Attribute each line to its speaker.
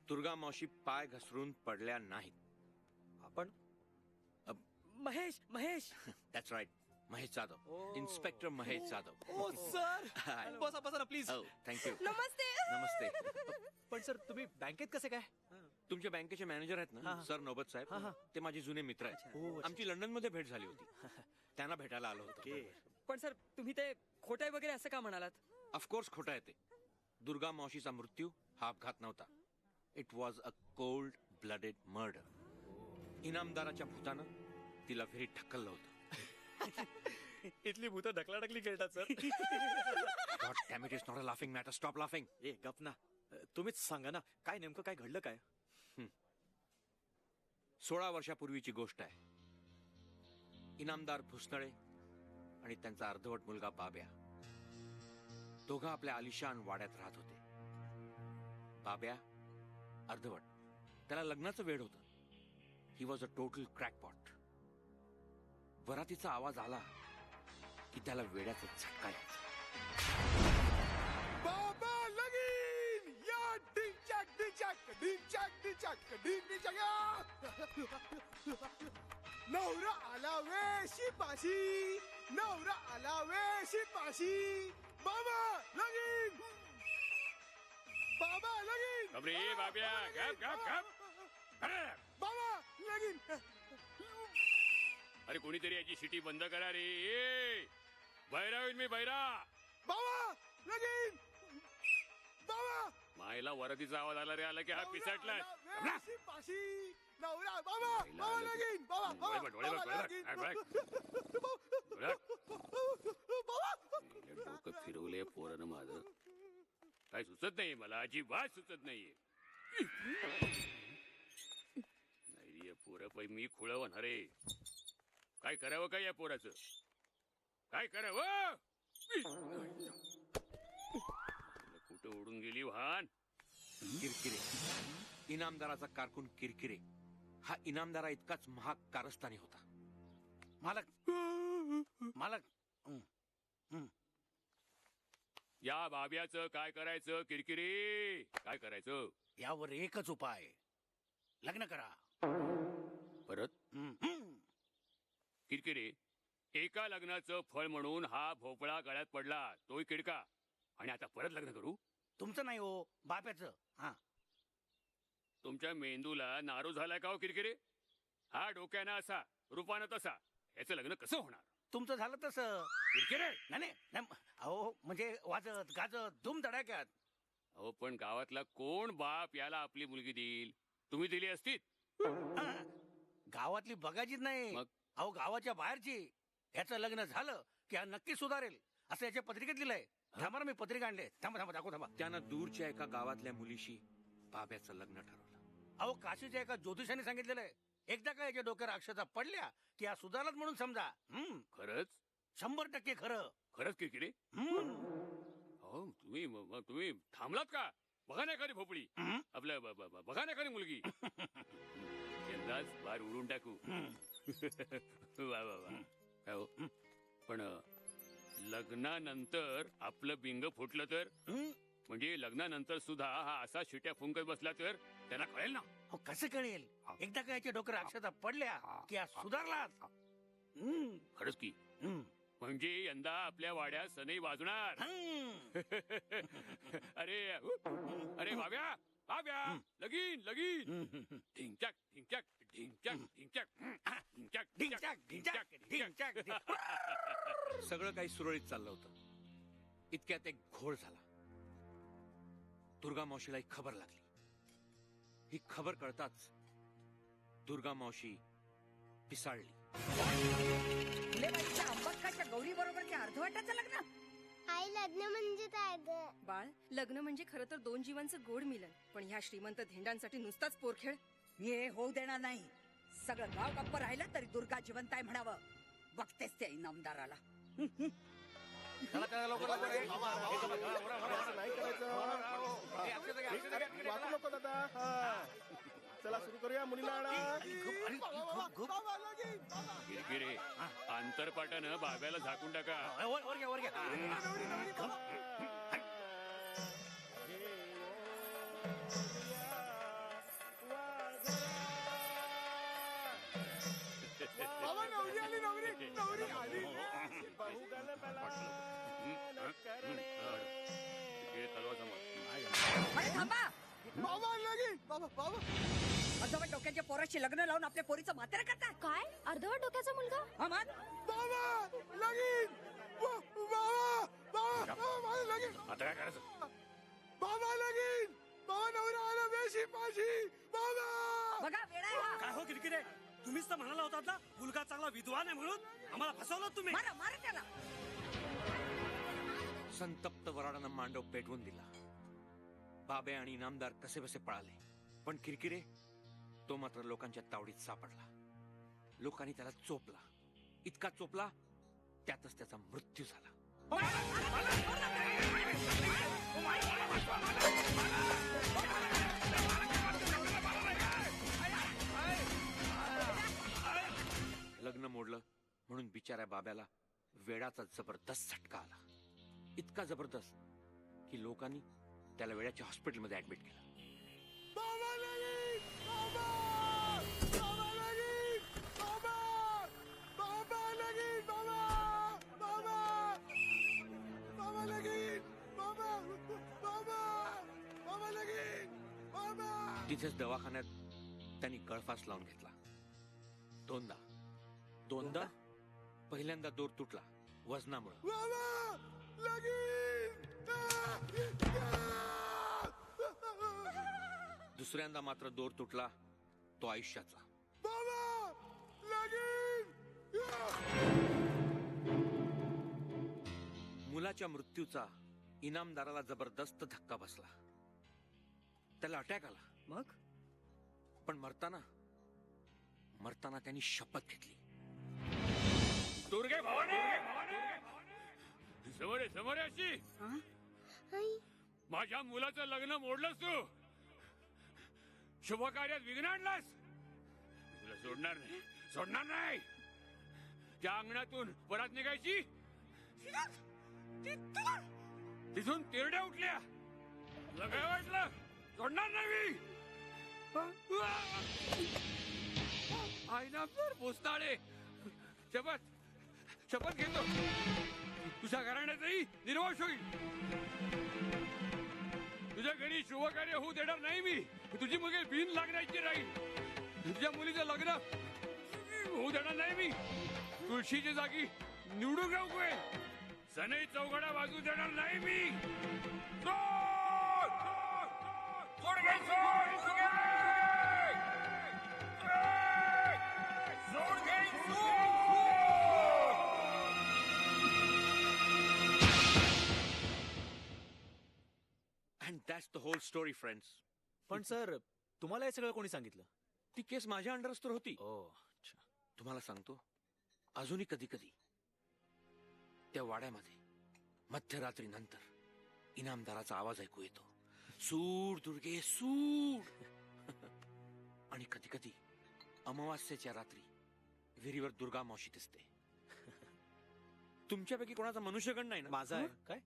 Speaker 1: दुर्गा मावशी पाय घसरून पडल्या नाहीत.
Speaker 2: आपण Mahesh Mahesh
Speaker 1: that's right, Mahesh Jadhav, inspector Mahesh Jadhav.
Speaker 2: ओ सर, बसा बसा ना प्लीज.
Speaker 1: हो, थँक्यू.
Speaker 3: नमस्ते.
Speaker 1: नमस्ते.
Speaker 2: पण सर तुम्ही बँकेत कसे काय?
Speaker 1: तुमच्या बँकेचे मॅनेजर आहेत ना सर नौबत साहेब, ते माझे जुने मित्र आहेत. आमची लंडन मध्ये भेट झाली होती, त्यांना भेटायला आलो होतो.
Speaker 3: पण सर तुम्ही ते खोटाय वगैरे असं का म्हणालात?
Speaker 1: ऑफकोर्स खोटा आहे ते. दुर्गा मावशीचा मृत्यू हा अपघात नव्हता. It was a cold blooded murder. इनामदाराच्या भूतानं तिला विहिरीत ढकललं होतं.
Speaker 2: इथली भूत ढकलाढकली खेळतात sir.
Speaker 1: God damn it, it's not a laughing matter. Stop laughing.
Speaker 2: ए गप ना, तुम्हीच सांगा ना काय नेमकं काय घडलं काय?
Speaker 1: 16 वर्षापूर्वीची गोष्ट आहे. इनामदार भुसनळे आणि त्यांचा अर्धवट मुलगा बाब्या दोघं आपल्या आलिशान वाड्यात राहत होते. बाब्या अर्धवट, त्याला लग्नाचं वेड होतं. He was a total क्रॅकपॉट. वरातीचा आवाज आला की त्याला वेड्याचा झटका यायचा.
Speaker 4: बाबा लगीन या डिंचक डिंचक डिंचक डिंचक डिंचक या. नवरा आला वे शिपाशी, नवरा आला वे शिपाशी. बाबा लगीन, बाबा लगीन.
Speaker 5: अरे बाब्या, गप गप गप. अरे
Speaker 4: बाबा लगीन.
Speaker 5: अरे कोणीतरी याची शिटी बंद करा रे. ए, बैरा होईल मी, बैरा.
Speaker 4: बाबा लगीन. बाबा
Speaker 5: मायला वरतीचा आवाज आला रे. आला की हा पिसाटला.
Speaker 4: शिपाशी नवरा. बाबा बाबा लगीन. बाबा
Speaker 5: डोकं फिरवले पोरानं माझं. काय सुचत नाही मला, अजिबात सुचत नाहीये. नाही पोरं पै मी खुळं होणार रे. काय करावं काय या पोराचं, काय करावं? कुठं उडून गेली वाहन.
Speaker 1: किरकिरे, इनामदाराचा कारकून किरकिरे हा इनामदारा इतकाच महाग कारस्थानी होता.
Speaker 6: मालक मालक
Speaker 5: या बाब्याचं काय करायचं? किरकिरी काय करायचं?
Speaker 6: यावर एकच उपाय, लग्न करा.
Speaker 5: परत किरकिरे, एका लग्नाचं फळ म्हणून हा भोपळा गळ्यात पडला, तोही किडका, आणि आता परत लग्न करू?
Speaker 6: तुमचं नाही हो, बाप्याचं. हा,
Speaker 5: तुमच्या मेंदूला नारू झालाय का हो किरकिरे? हा डोक्यानं असा, रूपानं तसा, याचं लग्न कसं होणार?
Speaker 6: तुमचं झालं तसं.
Speaker 5: किरकिरे,
Speaker 6: नाही नाही, अहो म्हणजे वाजत गाजत धूम धडाक्यात.
Speaker 5: अहो पण गावातला कोण बाप याला आपली मुलगी देईल? तुम्ही दिली असती?
Speaker 6: गावातली बघायचीच नाही,
Speaker 5: मग?
Speaker 6: अहो गावाच्या बाहेरची. याचं लग्न झालं की हा नक्की सुधारेल असं याच्या पत्रिकेत लिहिलंय. थांबा मी पत्रिका आणले. थांबा थांबा दाखव थांबा.
Speaker 1: त्यानं दूरच्या एका गावातल्या मुलीशी बाब्याचं लग्न ठरवलं.
Speaker 6: अहो काशीच्या एका ज्योतिषाने सांगितलेलं आहे, एकदा का याच्या डोक्यावर अक्षता पडल्या की हा सुधारलाच म्हणून समजा.
Speaker 5: खरंच?
Speaker 6: 100% खरं.
Speaker 5: खरंच किरकिरे? हो, तुम्ही थांबलात का? बघा नाही एखादी भोपळी, आपल्या बघा नाही एखादी मुलगी. यंदाच बार उडून टाकू. वा वा वा. हो, पण लग्नानंतर आपलं बिंग फुटलं तर? म्हणजे लग्नानंतर सुद्धा हा असा शिट्या फुंकत बसला तर त्याला कळेल ना?
Speaker 6: अहो कसं कळेल? एकदा का याच्या डोक्यावर अक्षता पडल्या की हा सुधारलाच.
Speaker 5: खरंच की? म्हणजे यंदा आपल्या वाड्यात सनई वाजणार. अरे अरे बाब्या, बाब्या, लगीन लगीन. ढिंचक ढिंचक ढिंचक ढिंचक ढिंचक
Speaker 6: ढिंचाक ढिंचाक ढिंचाक.
Speaker 1: सगळं काही सुरळीत चाललं होतं. इतक्यात एक घोळ झाला. दुर्गा मावशीला एक खबर लागली. ही खबर कळताच दुर्गा मावशी पिसाळली.
Speaker 3: अंबटकाच्या गौरी बरोबर अर्धवाटाचं लग्न?
Speaker 7: आई लग्न म्हणजे काय ग?
Speaker 8: बाळ, लग्न म्हणजे खरं तर 2 जीवांचं गोड मिलन. पण ह्या श्रीमंत धेंडांसाठी नुसताच पोरखेळ.
Speaker 3: मी हे होऊ देणार नाही. सगळं गाव गप्प राहिलं तरी दुर्गा जिवंत आहे म्हणावं. बघतेस त्या इनामदाराला.
Speaker 6: चला चला लवकर लवकर.
Speaker 4: नाही करायचं. वाचू नको दादा. चला सुरू करूया. मुलीला आणा. बाबा लगीन.
Speaker 5: किरकिरे, आंतरपाटानं बाब्याला झाकून टाका.
Speaker 6: वर घ्या वर घ्या.
Speaker 3: थांबा
Speaker 4: बाबा लगीन बाबा बाबा
Speaker 3: अर्धवट डोक्याच्या पोराशी लग्न लावून आपल्या पोरीचं म्हातारं करताय
Speaker 8: काय अर्धवट डोक्याचा मुलगा
Speaker 3: हा मान
Speaker 4: बाबा लगीन बाबा बाबा माझं लगीन
Speaker 5: आता काय करायचं?
Speaker 4: बाबा लगीन बाबा नवरा आला बेशी पाशी बाबा
Speaker 3: बघा वेळा आहे हा
Speaker 2: काय हो किरकिरे तुम्हीच तर म्हणाला होतात ना मुलगा चांगला विद्वान आहे म्हणून आम्हाला फसवलं तुम्ही
Speaker 3: मारा मारा त्याला
Speaker 1: संतप्त वराडानं मांडव पेटवून दिला. बाबे आणि इनामदार कसे बसे पळाले, पण किरकिरे तो मात्र लोकांच्या तावडीत सापडला. लोकांनी त्याला चोपला, इतका चोपला त्यातच त्याचा मृत्यू झाला. लग्न मोडलं म्हणून बिचाऱ्या बाब्याला वेडाचा जबरदस्त झटका आला. इतका जबरदस्त की लोकांनी त्याला वेड्याच्या हॉस्पिटलमध्ये ऍडमिट केलं.
Speaker 4: बाबा लगीन बाबा बाबा लगीन बाबा बाबा लगीन बाबा बाबा बाबा लगीन बाबा बाबा बाबा लगीन बाबा
Speaker 1: तिथेच दवाखान्यात त्यांनी गळफास लावून घेतला. दोनदा पहिल्यांदा दोर तुटला वजनामुळे.
Speaker 4: बाबा लगीन
Speaker 1: दुसऱ्यांदा मात्र दोर तुटला तो आयुष्याचा.
Speaker 4: बाबा लगीन
Speaker 1: मुलाच्या मृत्यूचा इनामदाराला जबरदस्त धक्का बसला. त्याला अटॅक आला.
Speaker 2: मग
Speaker 1: पण मरताना त्यांनी शपथ घेतली.
Speaker 5: दुर्गे भवानी समोर आहे अशी
Speaker 7: आई
Speaker 5: माझ्या मुलाचं लग्न मोडलंस तू, शुभ कार्यात विघ्न आणलास. तुला सोडणार नाही. त्या अंगणातून परत निघायची, तिथून तिरड्या उठल्या. तुला काय वाटलं सोडणार नाही मी? आईनामदार भोसनाळे शपथ घेतो तुझ्या घराण्याचाही निर्वास होईल. तुझ्या घरी शुभ कार्य होऊ देणार नाही मी. तुझी मुलगी बिन लागण्याची राहील. तुझ्या मुलीचं लग्न होऊ देणार नाही मी. तुळशीच्या जागी निवडून गावकोय सनई चौघडा वाजू देणार नाही मी.
Speaker 1: And that's the whole story friends.
Speaker 2: पण सर तुम्हाला हे सगळं कोणी सांगितलं?
Speaker 1: ती केस माझ्या अंडरस्तर होती.
Speaker 2: ओ अच्छा.
Speaker 1: तुम्हाला सांगतो, अजूनही कधी कधी त्या वाड्यामध्ये मध्यरात्री नंतर इनामदाराचा आवाज ऐकू येतो, सूड दुर्गे सूड. आणि कधी कधी अमावास्येच्या रात्री विहिरीवर दुर्गा मावशी दिसते. तुमच्यापैकी कोणाचा मनुष्यगण नाही ना?
Speaker 2: माझा आहे काय?